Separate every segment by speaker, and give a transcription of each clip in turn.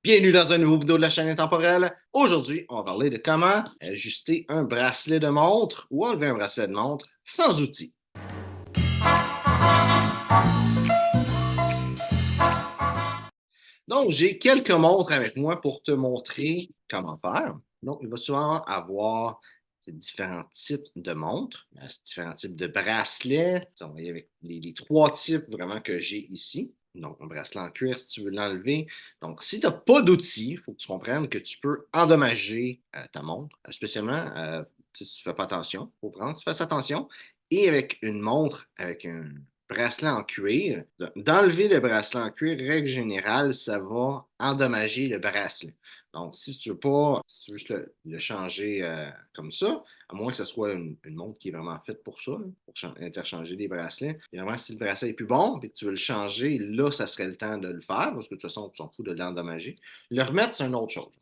Speaker 1: Bienvenue dans un nouveau vidéo de la chaîne Intemporelle. Aujourd'hui, on va parler de comment ajuster un bracelet de montre ou enlever un bracelet de montre sans outils. Donc, j'ai quelques montres avec moi pour te montrer comment faire. Donc, il va souvent avoir différents types de montres, différents types de bracelets. On va y aller avec les trois types vraiment que j'ai ici. Donc, un bracelet en cuir si tu veux l'enlever. Donc, si tu n'as pas d'outils, il faut que tu comprennes que tu peux endommager ta montre, spécialement si tu ne fais pas attention. Il faut vraiment que tu fasses attention. Et avec une montre, avec un bracelet en cuir, d'enlever le bracelet en cuir, règle générale, ça va endommager le bracelet. Donc, si tu veux pas, si tu veux juste le changer comme ça, à moins que ce soit une montre qui est vraiment faite pour ça, là, pour interchanger des bracelets. Et vraiment, si le bracelet est plus bon et que tu veux le changer, là, ça serait le temps de le faire, parce que de toute façon, tu t'en fous de l'endommager. Le remettre, c'est une autre chose.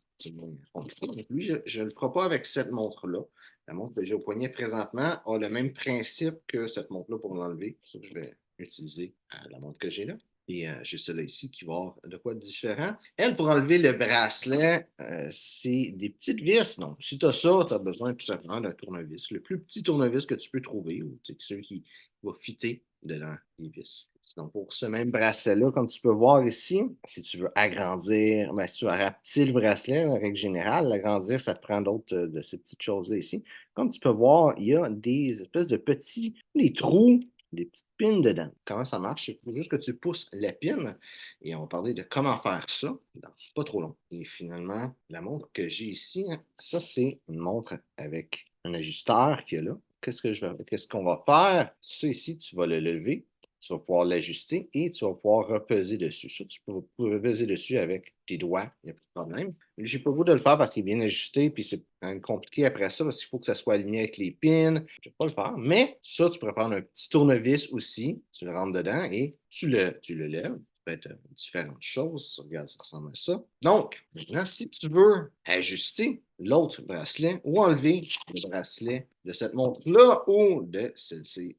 Speaker 1: Donc, lui, je ne le ferai pas avec cette montre-là. La montre que j'ai au poignet présentement a le même principe que cette montre-là pour l'enlever. C'est pour ça que je vais utiliser la montre que j'ai là. Et j'ai celle-là ici qui va avoir de quoi de différent. Elle, pour enlever le bracelet, c'est des petites vis. Donc, si tu as ça, tu as besoin tout simplement d'un tournevis. Le plus petit tournevis que tu peux trouver, ou celui qui va fitter dedans les vis. Sinon, pour ce même bracelet-là, comme tu peux voir ici, si tu veux agrandir, ben, si tu veux rapetisser le bracelet, en règle générale, l'agrandir, ça te prend d'autres de ces petites choses-là ici. Comme tu peux voir, il y a des espèces de petits des trous, des petites pins dedans. Comment ça marche? Il faut juste que tu pousses la pin et on va parler de comment faire ça dans pas trop long. Et finalement, la montre que j'ai ici, hein, ça, c'est une montre avec un ajusteur qui est là. Qu'est-ce qu'on va faire? Ça ici, tu vas le lever, tu vas pouvoir l'ajuster et tu vas pouvoir repeser dessus. Ça, tu peux repeser dessus avec tes doigts, il n'y a pas de problème. J'ai pas le goût de le faire parce qu'il est bien ajusté, puis c'est quand même compliqué après ça, parce qu'il faut que ça soit aligné avec les pins. Je ne vais pas le faire, mais ça, tu pourrais prendre un petit tournevis aussi, tu le rentres dedans et tu le lèves. Ça peut être différentes choses. Regarde, ça ressemble à ça. Donc, maintenant, si tu veux ajuster l'autre bracelet ou enlever le bracelet de cette montre-là ou de celle-ci,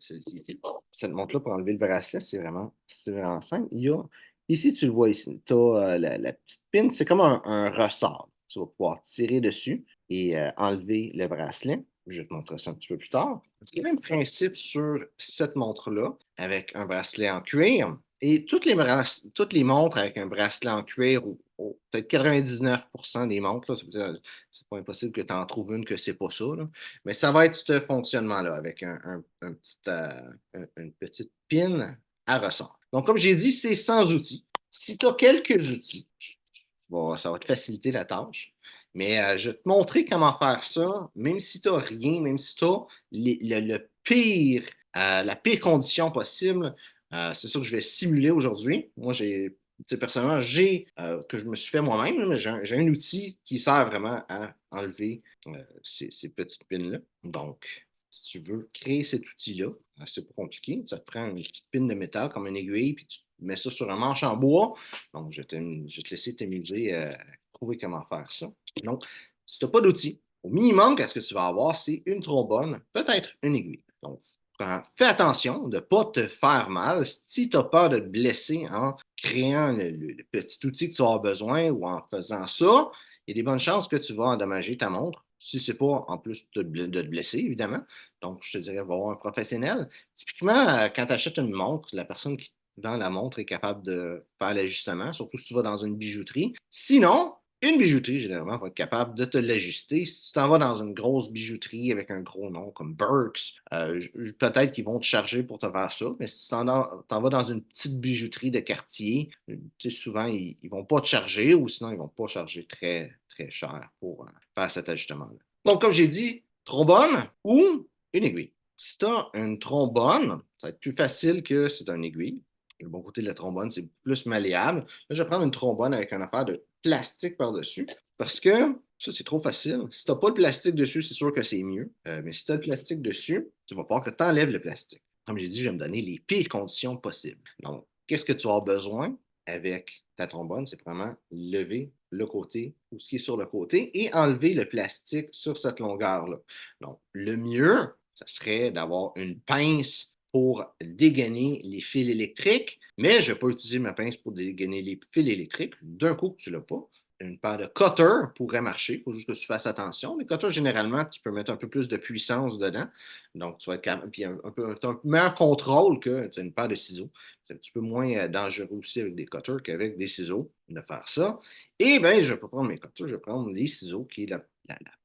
Speaker 1: cette montre-là pour enlever le bracelet, c'est vraiment simple. Ici, tu le vois ici, tu as la petite pin, c'est comme un ressort. Tu vas pouvoir tirer dessus et enlever le bracelet. Je vais te montrer ça un petit peu plus tard. C'est le même principe sur cette montre-là, avec un bracelet en cuir. Et toutes les montres avec un bracelet en cuir, ou peut-être 99% des montres, c'est pas impossible que tu en trouves une que c'est pas ça, là. Mais ça va être ce fonctionnement-là, avec une petite pin à ressort. Donc, comme j'ai dit, c'est sans outils. Si tu as quelques outils, ça va te faciliter la tâche. Mais je vais te montrer comment faire ça, même si tu n'as rien, même si tu as la pire condition possible. C'est ça que je vais simuler aujourd'hui. Moi, personnellement, que je me suis fait moi-même, mais j'ai un outil qui sert vraiment à enlever ces petites pins-là. Donc, si tu veux créer cet outil-là, c'est pas compliqué. Ça te prend une petite pin de métal comme une aiguille, puis tu mets ça sur un manche en bois. Donc, je vais te laisser t'amuser à trouver comment faire ça. Donc, si tu n'as pas d'outils, au minimum, qu'est-ce que tu vas avoir, c'est une trombone, peut-être une aiguille. Donc, fais attention de ne pas te faire mal. Si tu as peur de te blesser en créant le petit outil que tu vas avoir besoin ou en faisant ça, il y a des bonnes chances que tu vas endommager ta montre. Si ce n'est pas en plus de te blesser, évidemment. Donc, je te dirais, va voir un professionnel. Typiquement, quand tu achètes une montre, la personne qui vend la montre est capable de faire l'ajustement, surtout si tu vas dans une bijouterie. Sinon, une bijouterie, généralement, va être capable de te l'ajuster. Si tu t'en vas dans une grosse bijouterie avec un gros nom comme Burks, peut-être qu'ils vont te charger pour te faire ça, mais si tu t'en vas dans une petite bijouterie de quartier, souvent, ils ne vont pas te charger ou sinon, ils ne vont pas charger très, très cher pour faire cet ajustement-là. Donc, comme j'ai dit, trombone ou une aiguille. Si tu as une trombone, ça va être plus facile que si tu as une aiguille. Le bon côté de la trombone, c'est plus malléable. Là, je vais prendre une trombone avec une affaire de plastique par-dessus parce que ça, c'est trop facile. Si tu n'as pas de plastique dessus, c'est sûr que c'est mieux. Mais si tu as le plastique dessus, tu vas pouvoir que tu enlèves le plastique. Comme j'ai dit, je vais me donner les pires conditions possibles. Donc, qu'est-ce que tu as besoin avec ta trombone? C'est vraiment lever le côté ou ce qui est sur le côté et enlever le plastique sur cette longueur-là. Donc, le mieux, ce serait d'avoir une pince pour dégainer les fils électriques, mais je ne vais pas utiliser ma pince pour dégainer les fils électriques. D'un coup, tu ne l'as pas. une paire de cutters pourrait marcher. Il faut juste que tu fasses attention. Les cutters, généralement, tu peux mettre un peu plus de puissance dedans. Donc, tu vas être capable, puis t'as un meilleur contrôle que une paire de ciseaux. C'est un petit peu moins dangereux aussi avec des cutters qu'avec des ciseaux de faire ça. Et bien, je ne vais pas prendre mes cutters, je vais prendre les ciseaux, qui est la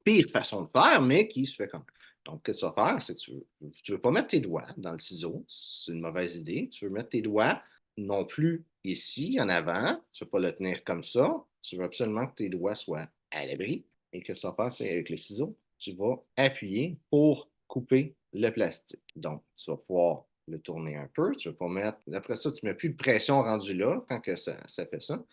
Speaker 1: pire façon de faire, mais qui se fait comme. Donc, ce que tu vas faire, c'est que tu ne veux pas mettre tes doigts dans le ciseau. C'est une mauvaise idée. Tu veux mettre tes doigts non plus ici, en avant. Tu ne veux pas le tenir comme ça. Tu veux absolument que tes doigts soient à l'abri. Et que ça passe avec les ciseaux, tu vas appuyer pour couper le plastique. Donc, tu vas pouvoir le tourner un peu. Tu ne vas pas mettre. Après ça, tu ne mets plus de pression rendu là quand que ça fait ça.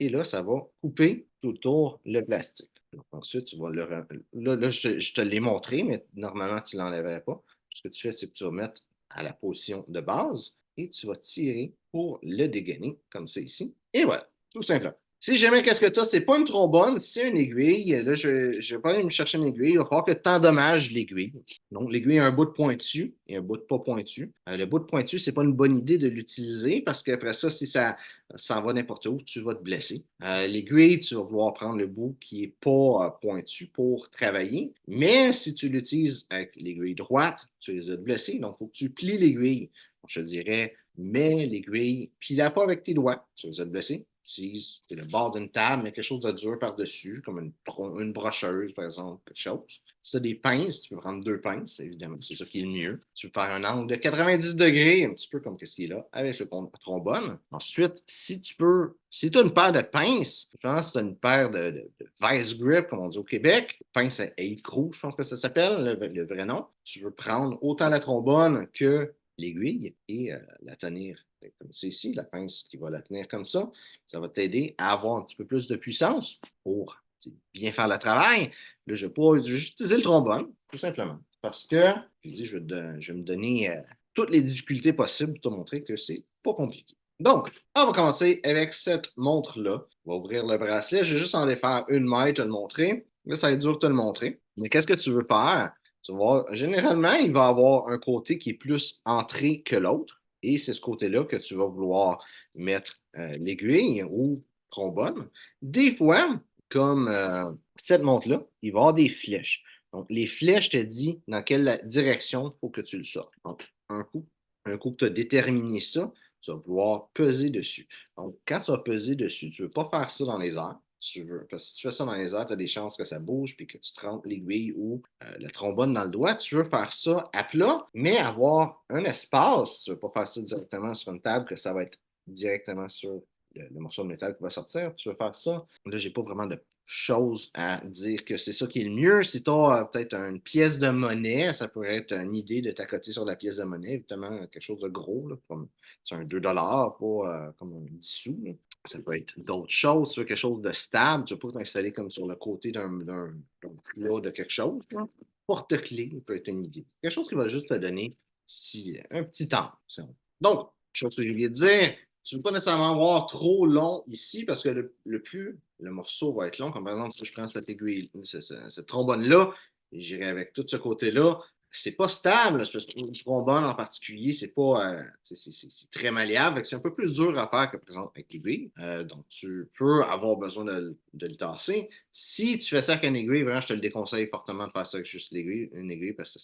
Speaker 1: Et là, ça va couper tout autour le plastique. Donc, ensuite, tu vas là, je te l'ai montré, mais normalement, tu ne l'enlèverais pas. Ce que tu fais, c'est que tu vas mettre à la position de base et tu vas tirer pour le dégainer, comme ça ici. Et voilà, tout simplement. Si jamais qu'est-ce que tu as, c'est pas une trombone, c'est une aiguille. Là, je vais pas aller me chercher une aiguille. Il va falloir que tu endommages l'aiguille. Donc, l'aiguille a un bout de pointu et un bout de pas pointu. Le bout de pointu, c'est pas une bonne idée de l'utiliser parce qu'après ça, si ça s'en va n'importe où, tu vas te blesser. L'aiguille, tu vas vouloir prendre le bout qui n'est pas pointu pour travailler. Mais si tu l'utilises avec l'aiguille droite, tu risques de te blesser. Donc, il faut que tu plies l'aiguille. Je dirais, mets l'aiguille, plie-la pas avec tes doigts. Tu risques de te blesser. Utilise le bord d'une table, mets quelque chose de dur par-dessus, comme une brocheuse, par exemple, quelque chose. Si tu as des pinces, tu peux prendre 2 pinces, évidemment, c'est ça qui est le mieux. Tu peux faire un angle de 90 degrés, un petit peu comme ce qui est là, avec le trombone. Ensuite, si tu as une paire de pinces, je pense que tu as une paire de vice grip, comme on dit au Québec, pince à écrou, je pense que ça s'appelle, le vrai nom. Tu veux prendre autant la trombone que l'aiguille et la tenir comme c'est ici, la pince qui va la tenir comme ça. Ça va t'aider à avoir un petit peu plus de puissance pour bien faire le travail. Là, je vais juste utiliser le trombone, tout simplement. Parce que, je vais me donner toutes les difficultés possibles pour te montrer que c'est pas compliqué. Donc, on va commencer avec cette montre-là. On va ouvrir le bracelet. Je vais juste en faire une maille, te le montrer. Là, ça va être dur de te le montrer. Mais qu'est-ce que tu veux faire? Tu vas voir, généralement, il va avoir un côté qui est plus entré que l'autre. Et c'est ce côté-là que tu vas vouloir mettre l'aiguille ou trombone. Des fois, comme cette montre-là, il va y avoir des flèches. Donc, les flèches te disent dans quelle direction il faut que tu le sortes. Donc, un coup que tu as déterminé ça, tu vas vouloir peser dessus. Donc, quand tu vas peser dessus, tu ne veux pas faire ça dans les airs. Parce que si tu fais ça dans les airs, tu as des chances que ça bouge puis que tu te rentres l'aiguille ou le trombone dans le doigt. Tu veux faire ça à plat, mais avoir un espace. Tu ne veux pas faire ça directement sur une table, que ça va être directement sur le morceau de métal qui va sortir. Tu veux faire ça. Là, j'ai pas vraiment de choses à dire que c'est ça qui est le mieux. Si tu as peut-être une pièce de monnaie, ça pourrait être une idée de t'accoter sur la pièce de monnaie, évidemment, quelque chose de gros, là, comme c'est un 2 $, pas comme un 10 sous. Là. Ça peut être d'autres choses, quelque chose de stable. Tu ne vas pas t'installer comme sur le côté d'un plat de quelque chose. Là. Porte-clés peut être une idée. Quelque chose qui va juste te donner un petit temps. Donc, chose que j'ai oublié de dire, tu ne veux pas nécessairement avoir trop long ici parce que le morceau va être long, comme par exemple si je prends cette aiguille, cette trombone-là, et j'irai avec tout ce côté-là, c'est pas stable, parce que le trombone en particulier, c'est pas c'est très malléable, c'est un peu plus dur à faire que par exemple avec l'aiguille. Donc tu peux avoir besoin de le tasser. Si tu fais ça avec une aiguille, vraiment, je te le déconseille fortement de faire ça avec juste une aiguille, parce que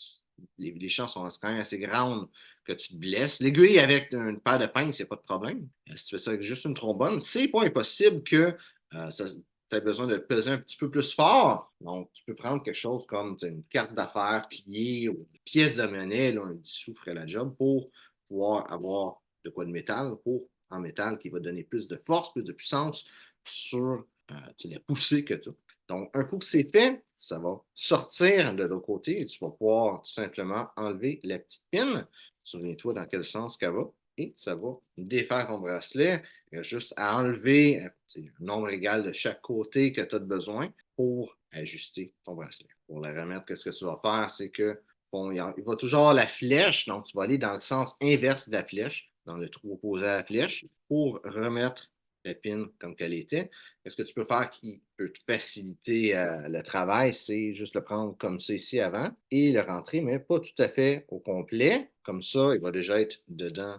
Speaker 1: les chances sont quand même assez grandes que tu te blesses. L'aiguille avec une paire de pinces, il n'y a pas de problème. Si tu fais ça avec juste une trombone, c'est pas impossible que tu as besoin de peser un petit peu plus fort. Donc, tu peux prendre quelque chose comme une carte d'affaires pliée ou une pièce de monnaie, là, un 10 sous ferait la job pour pouvoir avoir de quoi de métal en métal qui va donner plus de force, plus de puissance sur la poussée que tu as. Donc, un coup que c'est fait, ça va sortir de l'autre côté et tu vas pouvoir tout simplement enlever la petite pine. Souviens-toi dans quel sens qu'elle va et ça va défaire ton bracelet. Il y a juste à enlever un nombre égal de chaque côté que tu as besoin pour ajuster ton bracelet. Pour le remettre, qu'est-ce que tu vas faire? C'est que bon, il va toujours avoir la flèche, donc tu vas aller dans le sens inverse de la flèche, dans le trou opposé à la flèche, pour remettre la pin comme qu'elle était. Qu'est-ce que tu peux faire qui peut te faciliter le travail? C'est juste le prendre comme ça ici avant et le rentrer, mais pas tout à fait au complet. Comme ça, il va déjà être dedans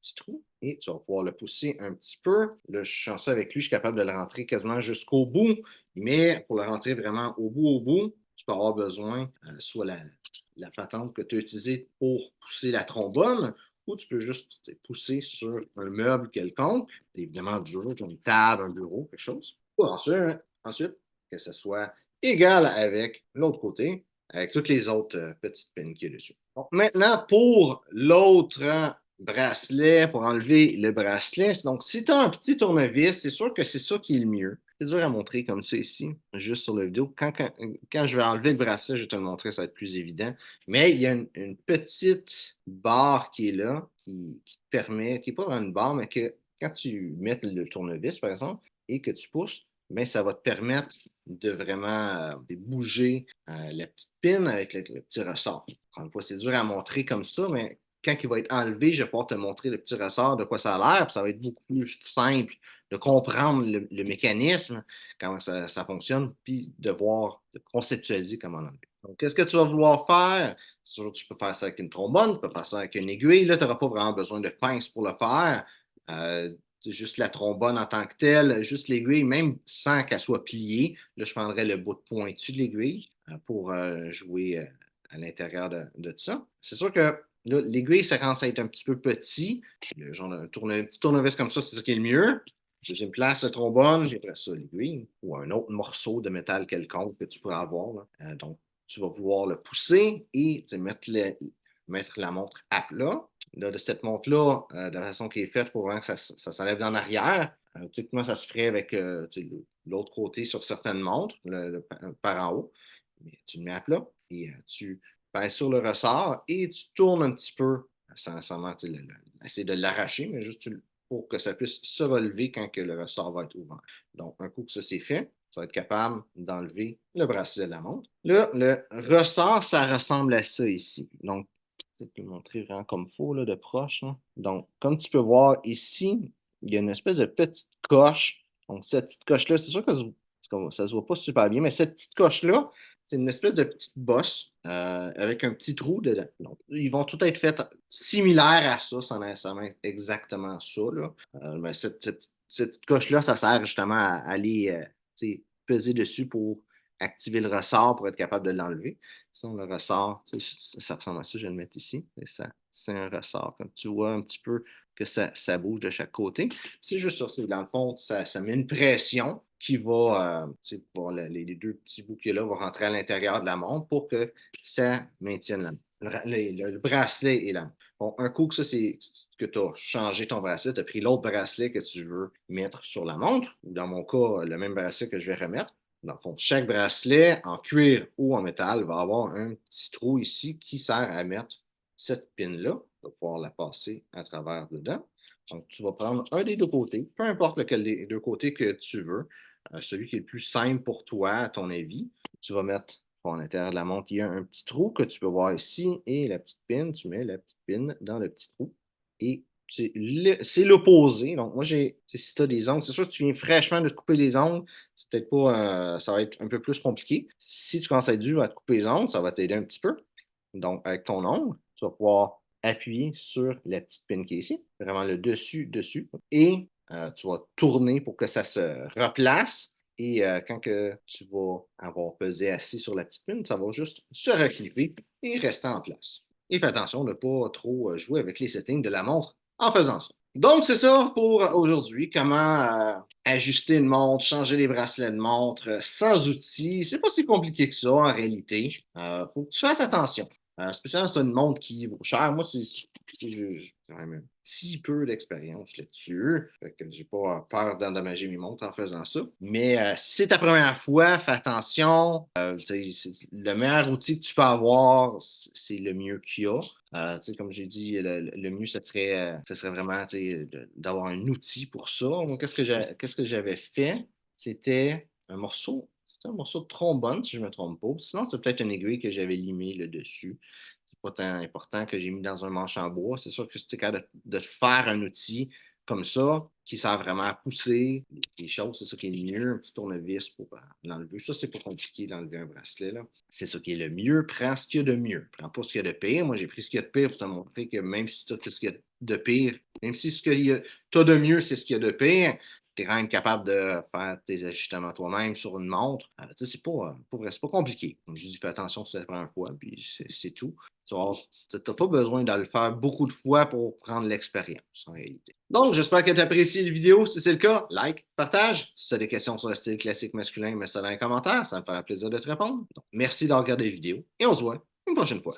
Speaker 1: petit trou et tu vas pouvoir le pousser un petit peu. Là, je suis chanceux avec lui, je suis capable de le rentrer quasiment jusqu'au bout, mais pour le rentrer vraiment au bout, tu peux avoir besoin soit la patente que tu as utilisée pour pousser la trombone ou tu peux juste pousser sur un meuble quelconque, évidemment dur, comme une table, un bureau, quelque chose. Ou ensuite que ce soit égal avec l'autre côté, avec toutes les autres petites pins qu'il y a dessus. Donc, maintenant, pour l'autre bracelet, pour enlever le bracelet, donc si tu as un petit tournevis, c'est sûr que c'est ça qui est le mieux. C'est dur à montrer comme ça ici, juste sur la vidéo. Quand je vais enlever le bracelet, je vais te le montrer, ça va être plus évident. Mais il y a une petite barre qui est là, qui te permet, qui n'est pas vraiment une barre, mais que quand tu mets le tournevis, par exemple, et que tu pousses, bien, ça va te permettre de vraiment de bouger la petite pin avec le petit ressort. Encore une fois, c'est dur à montrer comme ça, mais quand il va être enlevé, je vais pouvoir te montrer le petit ressort, de quoi ça a l'air, puis ça va être beaucoup plus simple de comprendre le mécanisme, comment ça fonctionne, puis de voir, de conceptualiser comment l'enlever. Donc, qu'est-ce que tu vas vouloir faire? Sûr, tu peux faire ça avec une trombone, tu peux faire ça avec une aiguille. Là, tu n'auras pas vraiment besoin de pince pour le faire. C'est juste la trombone en tant que telle, juste l'aiguille, même sans qu'elle soit pliée. Là, je prendrais le bout de pointu de l'aiguille pour jouer à l'intérieur de ça. C'est sûr que là, l'aiguille, ça commence à être un petit peu petit. Le genre un petit tournevis comme ça, c'est ça qui est le mieux. Deuxième place, le trombone, j'ai après ça l'aiguille ou un autre morceau de métal quelconque que tu pourras avoir. Là. Donc, tu vas pouvoir le pousser et mettre la montre à plat. Là, de cette montre-là, de la façon qui est faite, il faut vraiment que ça s'enlève en arrière. Typiquement, ça se ferait avec l'autre côté sur certaines montres, par en haut. Mais tu le mets à plat et tu pèses sur le ressort et tu tournes un petit peu sans essayer de l'arracher, mais juste pour que ça puisse se relever quand que le ressort va être ouvert. Donc, un coup que ça c'est fait, tu vas être capable d'enlever le bracelet de la montre. Là, le ressort, ça ressemble à ça ici. Donc, je vais te le montrer vraiment comme il faut, là, de proche. Là. Donc, comme tu peux voir ici, il y a une espèce de petite coche. Donc, cette petite coche-là, c'est sûr que ça ne se voit pas super bien, mais cette petite coche-là, c'est une espèce de petite bosse avec un petit trou dedans. Donc, ils vont tout être faits similaires à ça, sans nécessairement être exactement ça. Là. Mais cette petite coche-là, ça sert justement à aller peser dessus pour activer le ressort pour être capable de l'enlever. Sinon, le ressort, ça ressemble à ça, je vais le mettre ici. C'est un ressort. Comme tu vois un petit peu que ça bouge de chaque côté. C'est juste ça. Dans le fond, ça met une pression qui va, pour les deux petits bouts qu'il y a là, vont rentrer à l'intérieur de la montre pour que ça maintienne la montre. Le bracelet et la montre. Bon, un coup que ça, c'est que tu as changé ton bracelet, tu as pris l'autre bracelet que tu veux mettre sur la montre, ou dans mon cas, le même bracelet que je vais remettre. Dans le fond, chaque bracelet, en cuir ou en métal, va avoir un petit trou ici qui sert à mettre cette pin-là. Tu vas pouvoir la passer à travers dedans. Donc, tu vas prendre un des deux côtés, peu importe lequel des deux côtés que tu veux, celui qui est le plus simple pour toi, à ton avis. Tu vas mettre à l'intérieur de la montre, il y a un petit trou que tu peux voir ici et la petite pin, tu mets la petite pin dans le petit trou et c'est l'opposé. Donc, moi, si tu as des ongles, c'est sûr que tu viens fraîchement de te couper les ongles, c'est peut-être pas, ça va être un peu plus compliqué. Si tu commences à être dur à te couper les ongles, ça va t'aider un petit peu. Donc, avec ton ongle, tu vas pouvoir appuyer sur la petite pin qui est ici, vraiment le dessus, et tu vas tourner pour que ça se replace. Et quand que tu vas avoir pesé assis sur la petite pin, ça va juste se reclipper et rester en place. Et fais attention de ne pas trop jouer avec les settings de la montre en faisant ça. Donc, c'est ça pour aujourd'hui. Comment ajuster une montre, changer les bracelets de montre sans outils. C'est pas si compliqué que ça en réalité. Faut que tu fasses attention. Spécialement sur une montre qui vaut cher. Moi, j'ai quand même un petit peu d'expérience là-dessus. Fait que j'ai pas peur d'endommager mes montres en faisant ça. Mais si c'est ta première fois, fais attention. Le meilleur outil que tu peux avoir, c'est le mieux qu'il y a. Comme j'ai dit, le mieux, ce serait vraiment d'avoir un outil pour ça. Donc, qu'est-ce que j'avais fait? C'était un morceau de trombone, si je ne me trompe pas. Sinon, c'est peut-être une aiguille que j'avais limée le dessus. C'est pas tant important que j'ai mis dans un manche en bois. C'est sûr que si tu es capable de te faire un outil, comme ça, qui sert vraiment à pousser les choses. C'est ça qui est le mieux, un petit tournevis pour l'enlever. Ça, c'est pas compliqué d'enlever un bracelet, là. C'est ça qui est le mieux. Prends ce qu'il y a de mieux. Prends pas ce qu'il y a de pire. Moi, j'ai pris ce qu'il y a de pire pour te montrer que même si tu as ce qu'il y a de pire, même si ce qu'il y a de mieux, c'est ce qu'il y a de pire, tu es quand même capable de faire tes ajustements toi-même sur une montre. C'est c'est pas compliqué. Comme je dis, fais attention si ça prend une fois, puis c'est tout. Tu n'as pas besoin de le faire beaucoup de fois pour prendre l'expérience, en réalité. Donc, j'espère que tu as apprécié la vidéo. Si c'est le cas, like, partage. Si tu as des questions sur le style classique masculin, mets ça dans les commentaires. Ça me fera plaisir de te répondre. Donc, merci d'avoir regardé la vidéo et on se voit une prochaine fois.